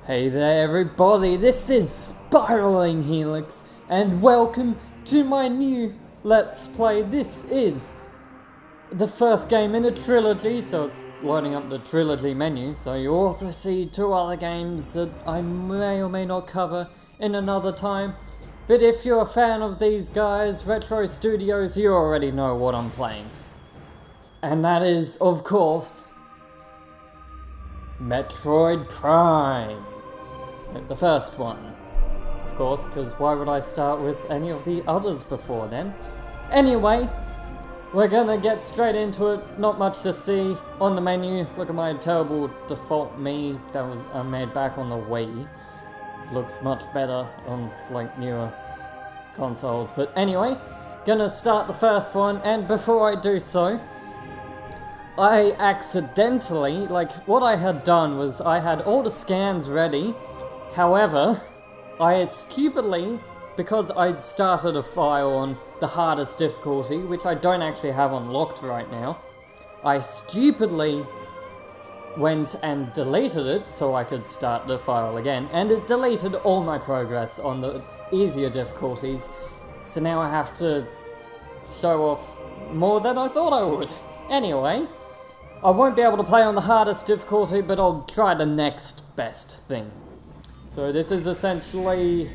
Hey there everybody, this is Spiraling Helix, and welcome to my new Let's Play. This is the first game in a trilogy, so it's loading up the trilogy menu, so you also see two other games that I may or may not cover in another time. But if you're a fan of these guys, Retro Studios, you already know what I'm playing. And that is, of course, Metroid Prime. The first one, of course, because why would I start with any of the others before then? Anyway, we're gonna get straight into it. Not much to see on the menu. Look at my terrible default me that was made back on the Wii. Looks much better on like newer consoles. But anyway, gonna start the first one, and before I do so, I accidentally, what I had done was I had all the scans ready. However, I stupidly, because I started a file on the hardest difficulty, which I don't actually have unlocked right now, I stupidly went and deleted it so I could start the file again, and it deleted all my progress on the easier difficulties, so now I have to show off more than I thought I would. Anyway, I won't be able to play on the hardest difficulty, but I'll try the next best thing. So this is essentially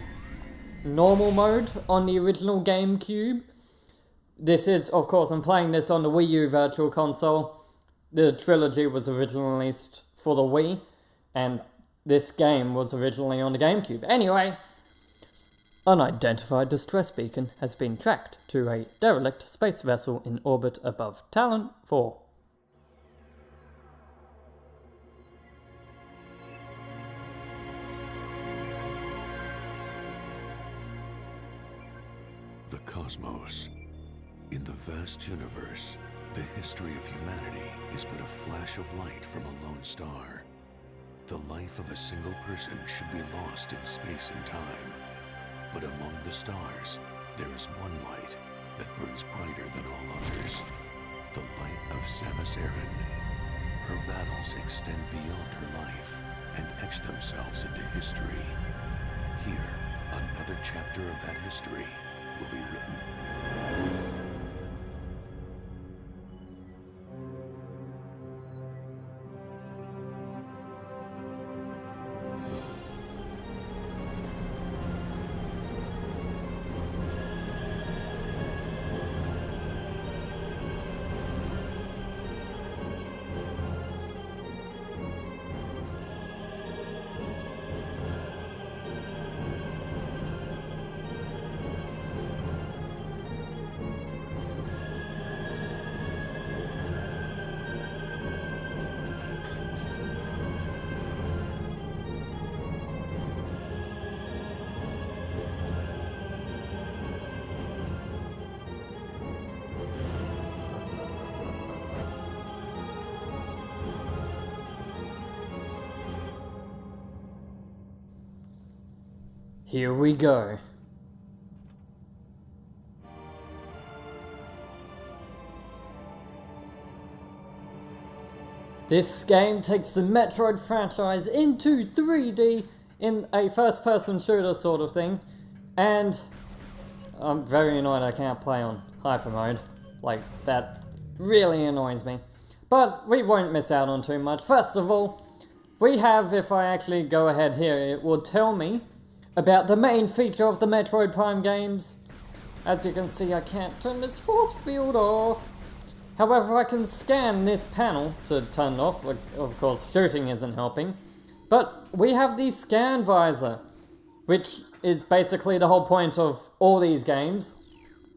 normal mode on the original GameCube. This is, of course, I'm playing this on the Wii U Virtual Console. The trilogy was originally released for the Wii, and this game was originally on the GameCube. Anyway, unidentified distress beacon has been tracked to a derelict space vessel in orbit above Talon 4. The cosmos. In the vast universe, the history of humanity is but a flash of light from a lone star. The life of a single person should be lost in space and time. But among the stars, there is one light that burns brighter than all others. The light of Samus Aran. Her battles extend beyond her life and etch themselves into history. Here, another chapter of that history will be written. Here we go. This game takes the Metroid franchise into 3D in a first-person shooter sort of thing, and I'm very annoyed I can't play on hyper mode. Like, that really annoys me. But we won't miss out on too much. First of all, we have, if I actually go ahead here, it will tell me about the main feature of the Metroid Prime games. As you can see, I can't turn this force field off. However, I can scan this panel to turn it off. Of course, shooting isn't helping. But we have the scan visor, which is basically the whole point of all these games.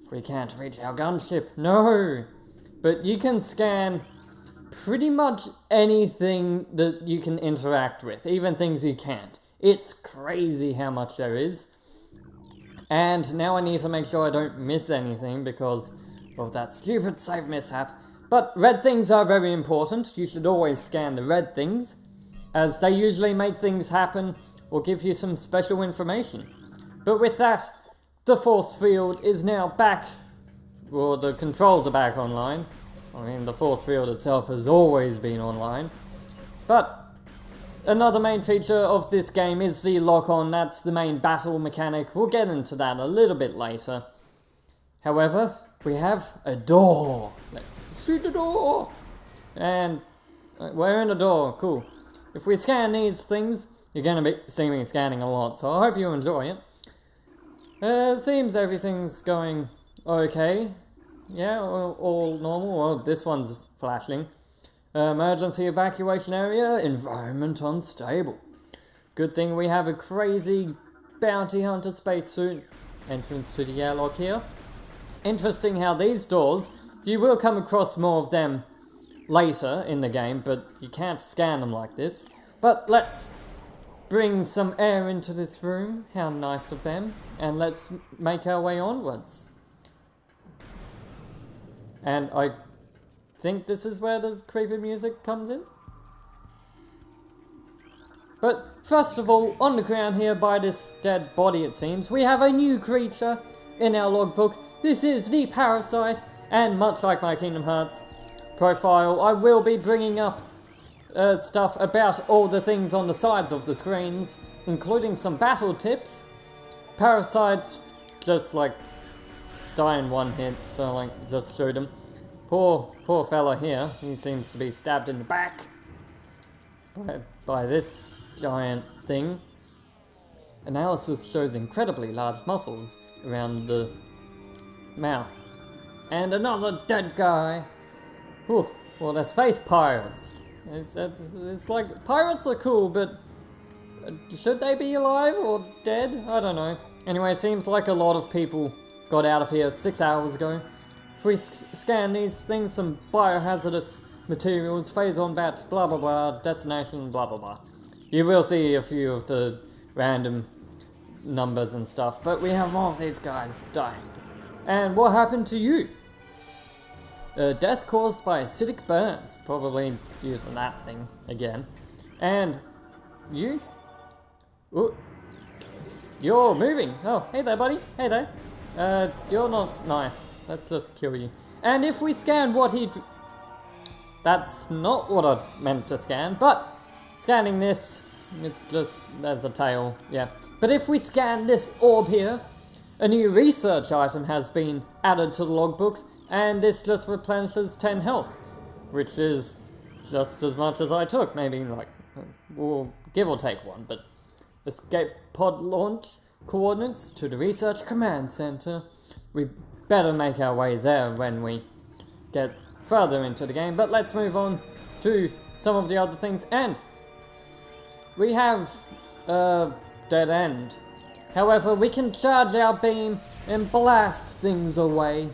We can't reach our gunship, no! But you can scan pretty much anything that you can interact with, even things you can't. It's crazy how much there is. And now I need to make sure I don't miss anything because of that stupid save mishap. But red things are very important. You should always scan the red things, as they usually make things happen or give you some special information. But with that, the force field is now back, well, the controls are back online. I mean, the force field itself has always been online. But another main feature of this game is the lock-on. That's the main battle mechanic. We'll get into that a little bit later. However, we have a door. Let's shoot the door. And we're in a door. Cool. If we scan these things, you're going to see me scanning a lot, so I hope you enjoy it. Seems everything's going okay. Yeah, all normal. Well, this one's flashing. Emergency evacuation area, environment unstable. Good thing we have a crazy bounty hunter spacesuit. Entrance to the airlock here. Interesting how these doors, you will come across more of them later in the game, but you can't scan them like this. But let's bring some air into this room. How nice of them. And let's make our way onwards. And I think this is where the creepy music comes in. But first of all, on the ground here by this dead body it seems, we have a new creature in our logbook. This is the Parasite, and much like my Kingdom Hearts profile, I will be bringing up stuff about all the things on the sides of the screens, including some battle tips. Parasites just like die in one hit, so like just shoot him. Poor fella here, he seems to be stabbed in the back by this giant thing. Analysis shows incredibly large muscles around the mouth. And another dead guy. Whew. Well, they're space pirates. It's like, pirates are cool, but should they be alive or dead? I don't know. Anyway, it seems like a lot of people got out of here 6 hours ago. If we scan these things, some biohazardous materials, phase on batch, blah blah blah, destination, blah blah blah. You will see a few of the random numbers and stuff, but we have more of these guys dying. And what happened to you? Death caused by acidic burns. Probably using that thing again. And you? Ooh. You're moving. Oh, hey there, buddy. Hey there. You're not nice. Let's just kill you. And if we scan what he... That's not what I meant to scan, but scanning this, it's just, there's a tail, yeah. But if we scan this orb here, a new research item has been added to the logbook, and this just replenishes 10 health, which is just as much as I took, maybe like, well, give or take one, but escape pod launch coordinates to the research command center. We better make our way there when we get further into the game, but let's move on to some of the other things. And we have a dead end. However, we can charge our beam and blast things away.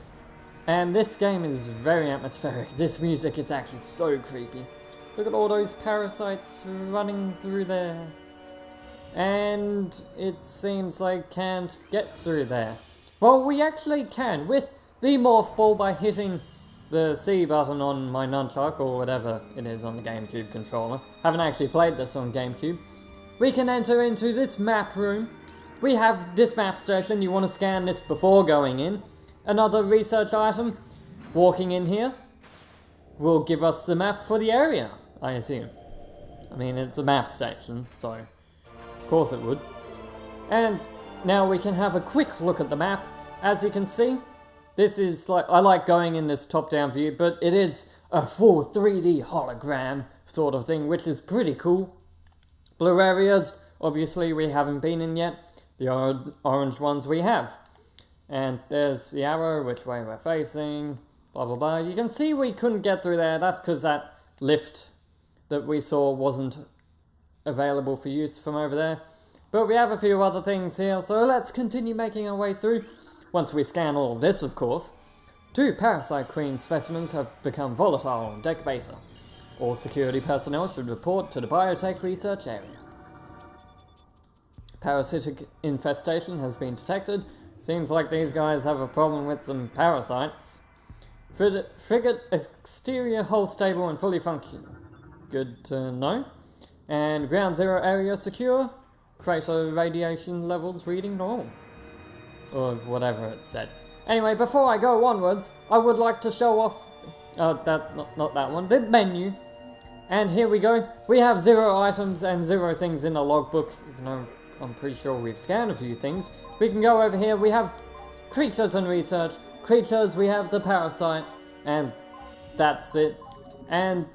And this game is very atmospheric. This music is actually so creepy. Look at all those parasites running through there. And it seems like can't get through there. Well, we actually can with the morph ball by hitting the C button on my nunchuck or whatever it is on the GameCube controller. Haven't actually played this on GameCube. We can enter into this map room. We have this map station. You want to scan this before going in. Another research item. Walking in here will give us the map for the area, I assume. I mean, it's a map station, so of course it would. And now we can have a quick look at the map. As you can see, this is like, I like going in this top-down view, but it is a full 3D hologram sort of thing, which is pretty cool. Blue areas, obviously we haven't been in yet. The orange ones we have. And there's the arrow, which way we're facing, blah blah blah. You can see we couldn't get through there. That's because that lift that we saw wasn't available for use from over there. But we have a few other things here, so let's continue making our way through. Once we scan all of this, of course. 2 Parasite Queen specimens have become volatile on Deck Beta. All security personnel should report to the biotech research area. Parasitic infestation has been detected. Seems like these guys have a problem with some parasites. Frigate exterior hull stable and fully functioning. Good to know. And ground zero area secure. Crater radiation levels reading normal. Or whatever it said. Anyway, before I go onwards, I would like to show off... not that one. The menu. And here we go. We have 0 items and 0 things in the logbook, even though I'm pretty sure we've scanned a few things. We can go over here. We have creatures and research. Creatures, we have the parasite, and that's it. And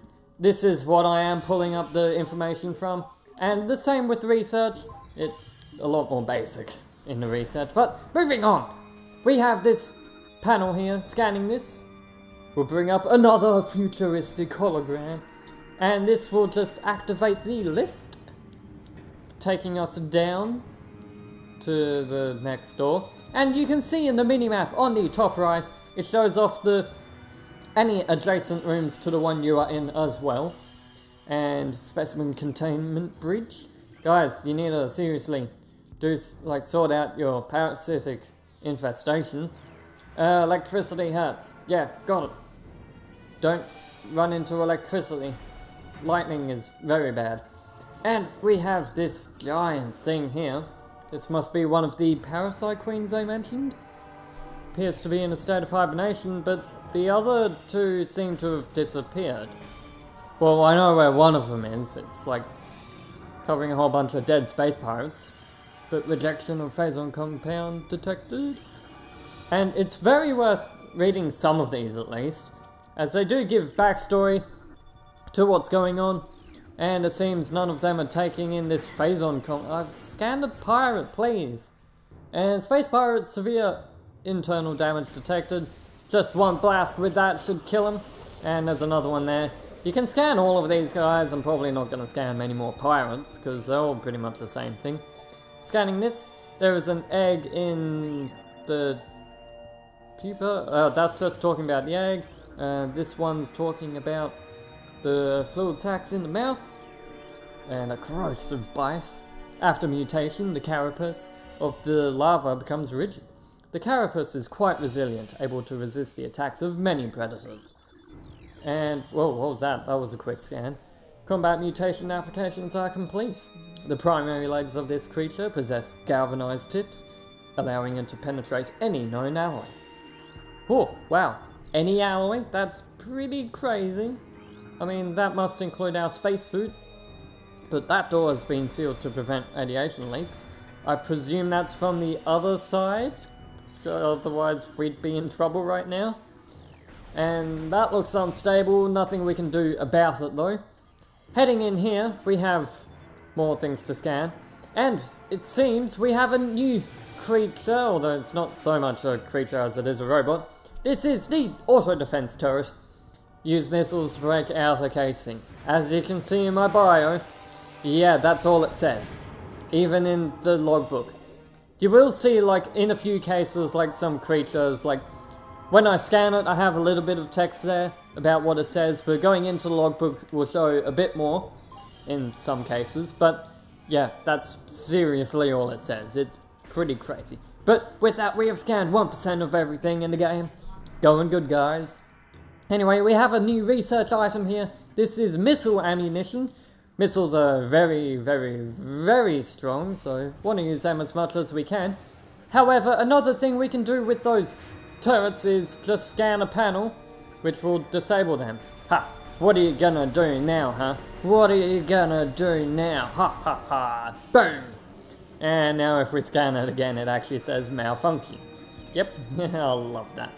this is what I am pulling up the information from. And the same with research. It's a lot more basic in the research. But moving on. We have this panel here. Scanning this will bring up another futuristic hologram. And this will just activate the lift, taking us down to the next door. And you can see in the minimap on the top right, it shows off any adjacent rooms to the one you are in as well. And specimen containment bridge. Guys, you need to seriously sort out your parasitic infestation. Electricity hurts. Yeah, got it. Don't run into electricity. Lightning is very bad. And we have this giant thing here. This must be one of the parasite queens I mentioned. Appears to be in a state of hibernation, but the other 2 seem to have disappeared. Well, I know where one of them is. It's like covering a whole bunch of dead space pirates. But rejection of phazon compound detected. And it's very worth reading some of these at least, as they do give backstory to what's going on. And it seems none of them are taking in this phazon scan the pirate, please. And space pirates, severe internal damage detected. Just one blast with that should kill him. And there's another one there. You can scan all of these guys. I'm probably not going to scan many more pirates, because they're all pretty much the same thing. Scanning this, there is an egg in the pupa. That's just talking about the egg. This one's talking about the fluid sacs in the mouth. And a corrosive bite. After mutation, the carapace of the larva becomes rigid. The carapace is quite resilient, able to resist the attacks of many predators. And, whoa, what was that? That was a quick scan. Combat mutation applications are complete. The primary legs of this creature possess galvanized tips, allowing it to penetrate any known alloy. Oh, wow. Any alloy? That's pretty crazy. I mean, that must include our spacesuit. But that door has been sealed to prevent radiation leaks. I presume that's from the other side? Otherwise, we'd be in trouble right now. And that looks unstable. Nothing we can do about it, though. Heading in here, we have more things to scan. And it seems we have a new creature, although it's not so much a creature as it is a robot. This is the auto-defense turret. Use missiles to break out a casing. As you can see in my bio, yeah, that's all it says. Even in the logbook. You will see, like, in a few cases, like, some creatures, like, when I scan it, I have a little bit of text there about what it says, but going into the logbook will show a bit more in some cases. But, yeah, that's seriously all it says. It's pretty crazy. But with that, we have scanned 1% of everything in the game. Going good, guys. Anyway, we have a new research item here. This is missile ammunition. Missiles are very, very, very strong, so want to use them as much as we can. However, another thing we can do with those turrets is just scan a panel, which will disable them. Ha! What are you gonna do now, huh? What are you gonna do now? Ha ha ha! Boom! And now if we scan it again, it actually says malfunction. Yep, I love that.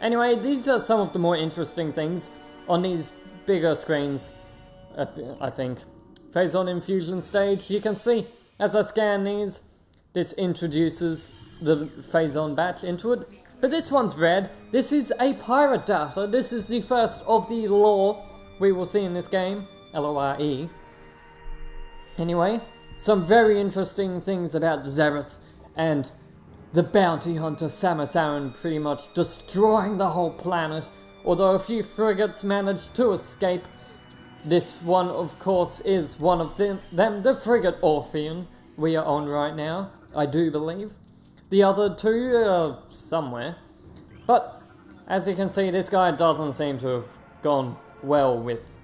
Anyway, these are some of the more interesting things on these bigger screens, I think. Phazon infusion stage, you can see as I scan these, this introduces the Phazon batch into it. But this one's red. This is a pirate data. This is the first of the lore we will see in this game. L-O-R-E. Anyway, some very interesting things about Xeris and the bounty hunter Samus Aran pretty much destroying the whole planet. Although a few frigates managed to escape. This one, of course, is one of them, the frigate Orpheon we are on right now, I do believe. The other 2 are somewhere. But, as you can see, this guy doesn't seem to have gone well with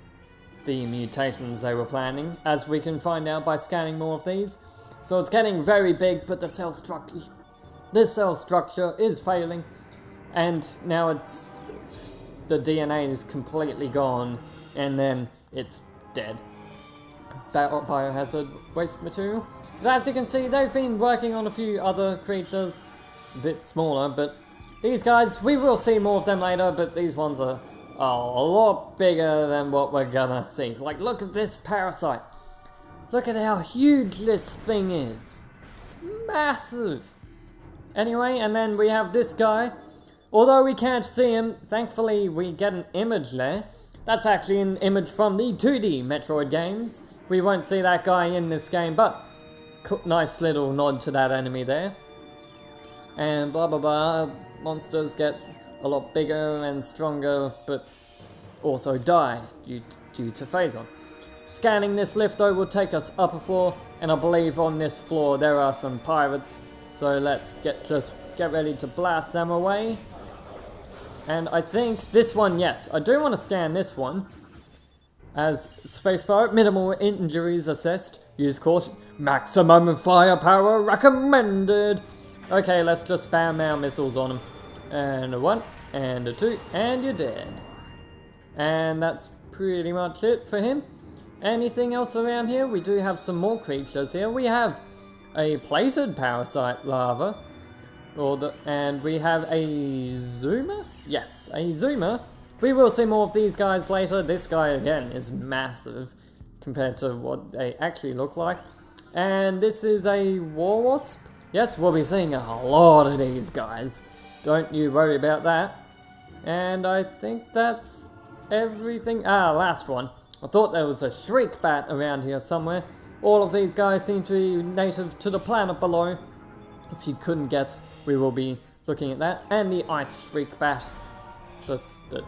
the mutations they were planning, as we can find out by scanning more of these. So it's getting very big, but this cell structure is failing. And now the DNA is completely gone, and then it's dead. Biohazard waste material. But as you can see, they've been working on a few other creatures, a bit smaller, but these guys, we will see more of them later, but these ones are a lot bigger than what we're gonna see. Like, look at this parasite. Look at how huge this thing is. It's massive. Anyway, and then we have this guy. Although we can't see him, thankfully we get an image there. That's actually an image from the 2D Metroid games. We won't see that guy in this game, but nice little nod to that enemy there. And blah blah blah, monsters get a lot bigger and stronger, but also die due to phazon. Scanning this lift though will take us up a floor, and I believe on this floor there are some pirates, so let's just get ready to blast them away. And I think this one, yes, I do want to scan this one. As spacebar, minimal injuries assessed, use caution, maximum firepower recommended. Okay, let's just spam our missiles on him. And a 1, and a 2, and you're dead. And that's pretty much it for him. Anything else around here? We do have some more creatures here. We have a plated parasite larva. And we have a zoomer? Yes, a zoomer. We will see more of these guys later. This guy, again, is massive compared to what they actually look like. And this is a war wasp. Yes, we'll be seeing a lot of these guys. Don't you worry about that. And I think that's everything. Ah, last one. I thought there was a shriek bat around here somewhere. All of these guys seem to be native to the planet below. If you couldn't guess, we will be looking at that. And the ice shriek bat. Just the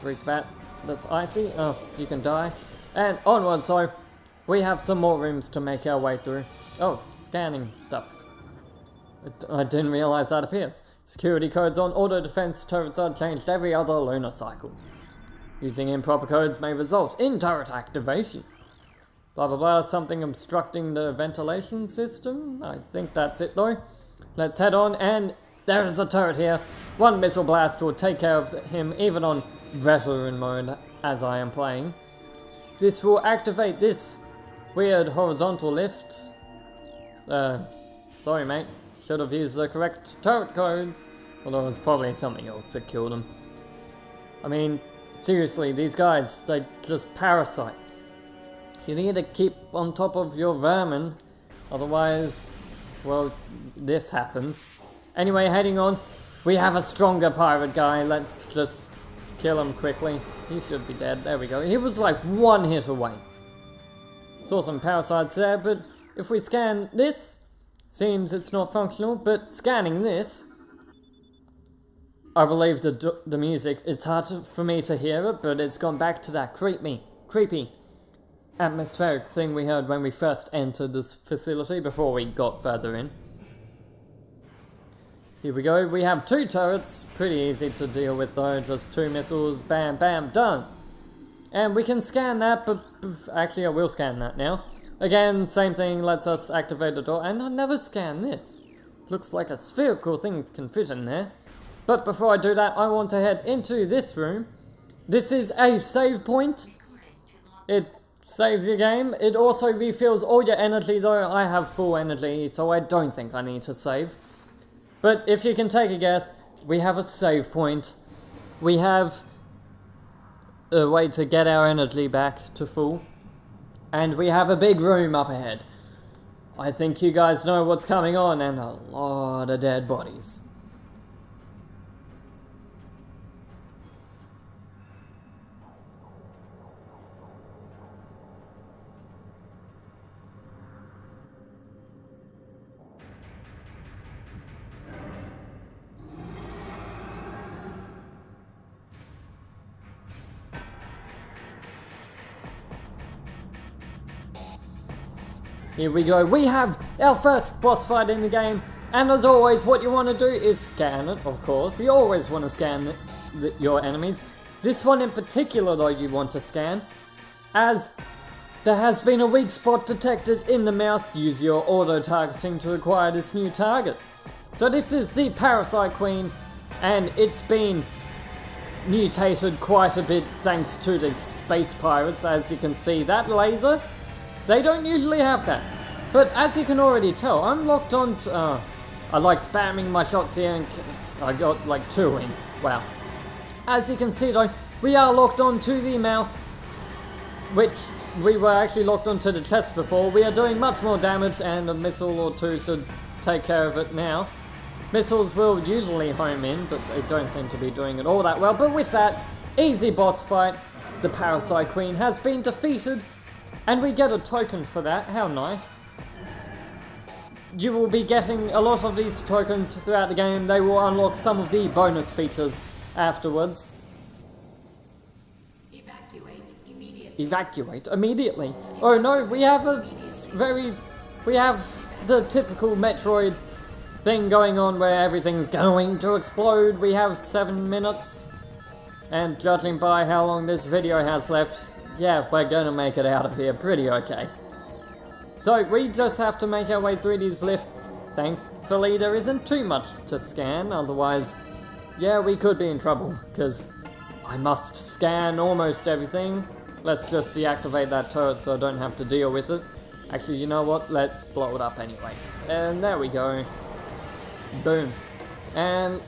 shriek bat that's icy. Oh, you can die. And onward, so we have some more rooms to make our way through. Oh, scanning stuff. I didn't realize that appears. Security codes on auto defense turrets are changed every other lunar cycle. Using improper codes may result in turret activation. Blah blah blah, something obstructing the ventilation system. I think that's it though. Let's head on, and there is a turret here. One missile blast will take care of him even on veteran mode as I am playing. This will activate this weird horizontal lift. Sorry mate, should have used the correct turret codes. Although it was probably something else that killed him. I mean, seriously, these guys, they're just parasites. You need to keep on top of your vermin, otherwise, well, this happens. Anyway, heading on, we have a stronger pirate guy. Let's just kill him quickly. He should be dead. There we go. He was like one hit away. Saw some parasites there, but if we scan this, seems it's not functional, but scanning this, I believe the music, it's hard for me to hear it, but it's gone back to that creepy atmospheric thing we heard when we first entered this facility before we got further in. Here we go, we have 2 turrets, pretty easy to deal with though, just 2 missiles, bam bam, done. And we can scan that, but actually I will scan that now. Again, same thing, lets us activate the door, and I never scan this. Looks like a spherical thing can fit in there. But before I do that, I want to head into this room. This is a save point. It saves your game. It also refills all your energy, though I have full energy, so I don't think I need to save. But if you can take a guess, we have a save point. We have a way to get our energy back to full. And we have a big room up ahead. I think you guys know what's coming on, and a lot of dead bodies. Here we go, we have our first boss fight in the game, and as always what you want to do is scan it, of course. You always want to scan your enemies. This one in particular though you want to scan, as there has been a weak spot detected in the mouth. Use your auto-targeting to acquire this new target. So this is the Parasite Queen, and it's been mutated quite a bit thanks to the space pirates. As you can see, that laser, they don't usually have that. But as you can already tell, I'm locked on to, I like spamming my shots here and I got like 2 in. Wow. As you can see though, we are locked on to the mouth, which we were actually locked onto the chest before. We are doing much more damage and a missile or 2 should take care of it now. Missiles will usually home in, but they don't seem to be doing it all that well. But with that, easy boss fight. The Parasite Queen has been defeated, and we get a token for that. How nice. You will be getting a lot of these tokens throughout the game. They will unlock some of the bonus features afterwards. Evacuate immediately. Oh no, we have the typical Metroid thing going on where everything's going to explode. We have 7 minutes, and judging by how long this video has left, yeah, we're gonna make it out of here pretty okay. So we just have to make our way through these lifts. Thankfully there isn't too much to scan, otherwise, yeah, we could be in trouble, because I must scan almost everything. Let's just deactivate that turret so I don't have to deal with it. Actually, you know what? Let's blow it up anyway. And there we go. Boom. And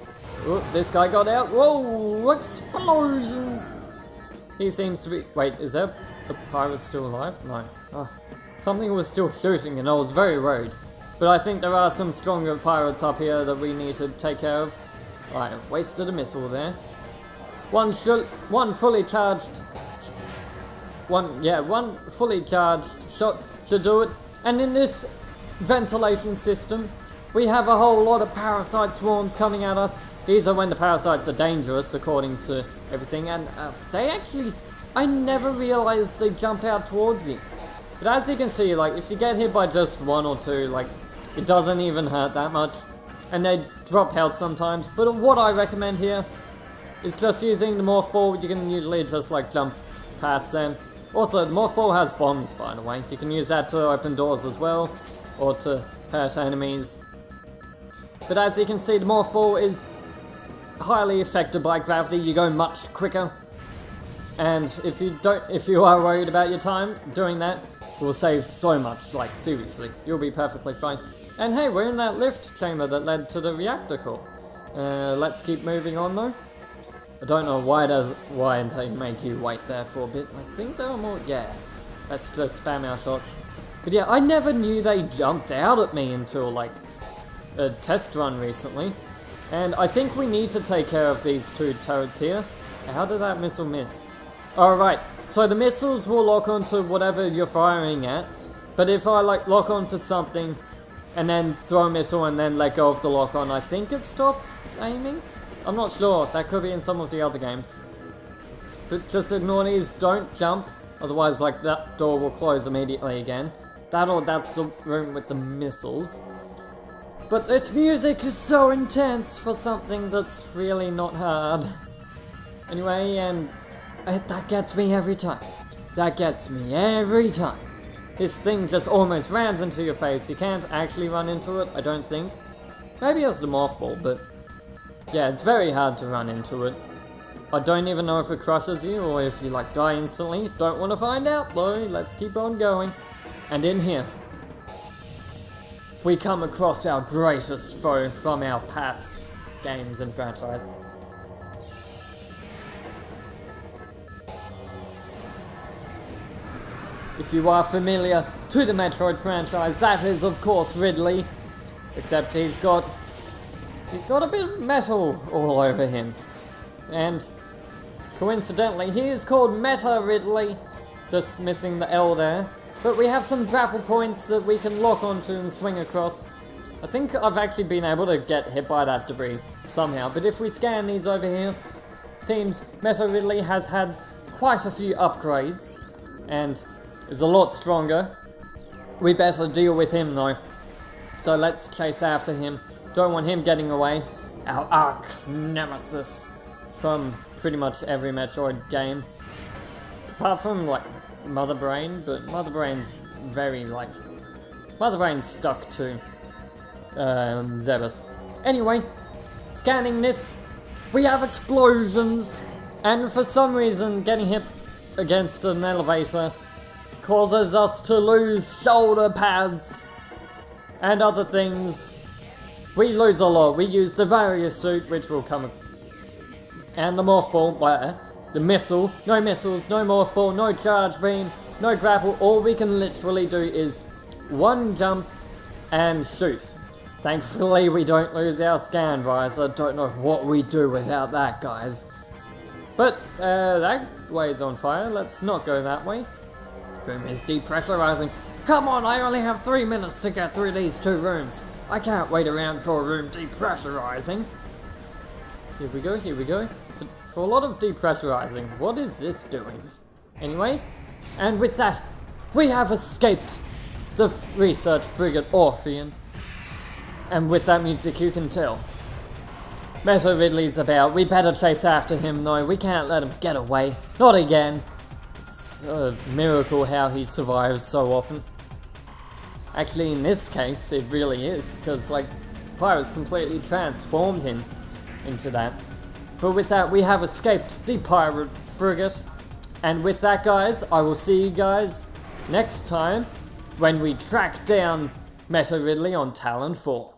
this guy got out. Whoa! Explosions! He seems to be... Wait, is that a pirate still alive? No. Oh. Something was still shooting and I was very worried. But I think there are some stronger pirates up here that we need to take care of. I wasted a missile there. One fully charged shot should do it. And in this ventilation system, we have a whole lot of parasite swarms coming at us. These are when the parasites are dangerous, according to everything. And they actually, I never realized they jump out towards you. But as you can see, like, if you get hit by just 1 or 2, like, it doesn't even hurt that much. And they drop health sometimes. But what I recommend here is just using the morph ball. You can usually just, like, jump past them. Also, the morph ball has bombs, by the way. You can use that to open doors as well, or to hurt enemies. But as you can see, the morph ball is highly affected by gravity. You go much quicker. And if you are worried about your time doing that, it will save so much, like seriously. You'll be perfectly fine. And hey, we're in that lift chamber that led to the reactor core. Let's keep moving on though. I don't know why they make you wait there for a bit. I think there are more, yes. Let's just spam our shots. But yeah, I never knew they jumped out at me until like a test run recently. And I think we need to take care of these 2 turrets here. How did that missile miss? Alright, so the missiles will lock onto whatever you're firing at. But if I like lock onto something and then throw a missile and then let go of the lock on, I think it stops aiming? I'm not sure, that could be in some of the other games. But just ignore these, don't jump, otherwise like that door will close immediately again. That's the room with the missiles. But this music is so intense for something that's really not hard. Anyway, and that gets me every time. That gets me every time. This thing just almost rams into your face. You can't actually run into it, I don't think. Maybe it's the morph ball, but yeah, it's very hard to run into it. I don't even know if it crushes you or if you like die instantly. Don't want to find out though. Let's keep on going. And in here, we come across our greatest foe from our past games and franchise. If you are familiar to the Metroid franchise, that is of course Ridley. Except he's got a bit of metal all over him. And coincidentally, he is called Meta Ridley, just missing the L there. But we have some grapple points that we can lock onto and swing across. I think I've actually been able to get hit by that debris somehow, but if we scan these over here, seems Meta Ridley has had quite a few upgrades, and is a lot stronger. We better deal with him though. So let's chase after him. Don't want him getting away. Our arch nemesis from pretty much every Metroid game. Apart from like Mother Brain, but Mother Brain's very like... Mother Brain's stuck to Zebus. Anyway, scanning this, we have explosions. And for some reason, getting hit against an elevator causes us to lose shoulder pads and other things. We lose a lot. We use the various suit, which will come, and the morph ball, the missile. No missiles, no morph ball, no charge beam, no grapple. All we can literally do is one jump and shoot. Thankfully, we don't lose our scan visor. Don't know what we do without that, guys. But that way's on fire. Let's not go that way. Room is depressurizing. Come on, I only have 3 minutes to get through these 2 rooms. I can't wait around for a room depressurizing. Here we go, here we go. For a lot of depressurizing, what is this doing? Anyway, and with that, we have escaped the research frigate Orphean. And with that music, you can tell Metal Ridley's about. We better chase after him, though. We can't let him get away. Not again. It's a miracle how he survives so often. Actually, in this case, it really is, because, like, Pirates completely transformed him into that. But with that, we have escaped the pirate frigate. And with that, guys, I will see you guys next time when we track down Metal Ridley on Talon 4.